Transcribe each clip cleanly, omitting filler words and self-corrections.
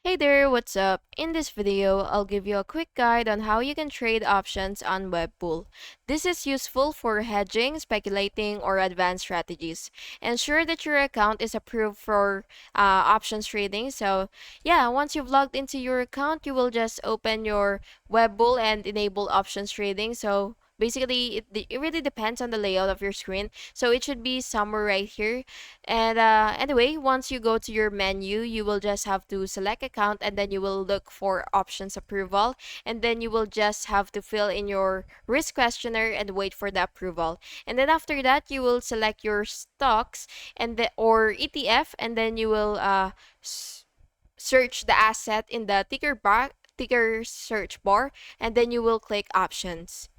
Hey there, what's up? In this video, I'll give you a quick guide on how you can trade options on Webull. This is useful for hedging, speculating, or advanced strategies. Ensure that your account is approved for options trading. So, yeah, once you've logged into your account, you will just open your Webull and enable options trading. So, basically, it really depends on the layout of your screen. So, it should be somewhere right here. And anyway, once you go to your menu, you will just have to select account and then you will look for options approval. And then you will just have to fill in your risk questionnaire and wait for the approval. And then after that, you will select your stocks and or ETF, and then you will search the asset in the ticker search bar, and then you will click options.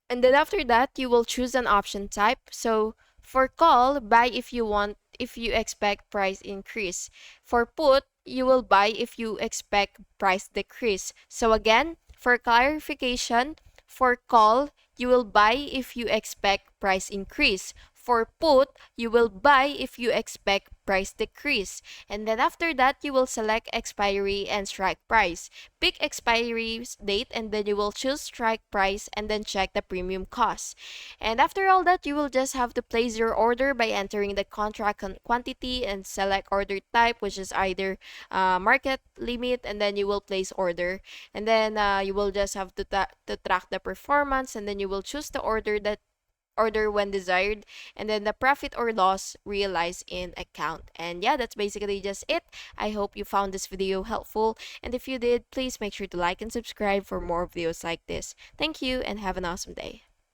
And then after that, you will choose an option type. So for call, buy if you expect price increase. For put, you will buy if you expect price decrease. So again, for clarification, for call, you will buy if you expect price increase. For put, you will buy if you expect price decrease. And then after that, you will select expiry and strike price. Pick expiry date and then you will choose strike price and then check the premium cost. And after all that, you will just have to place your order by entering the contract quantity and select order type, which is either market limit, and then you will place order. And then you will just have to track the performance, and then you will choose the order when desired, and then the profit or loss realized in account. And yeah, that's basically just it. I hope you found this video helpful, and if you did, please make sure to like and subscribe for more videos like this. Thank you and have an awesome day.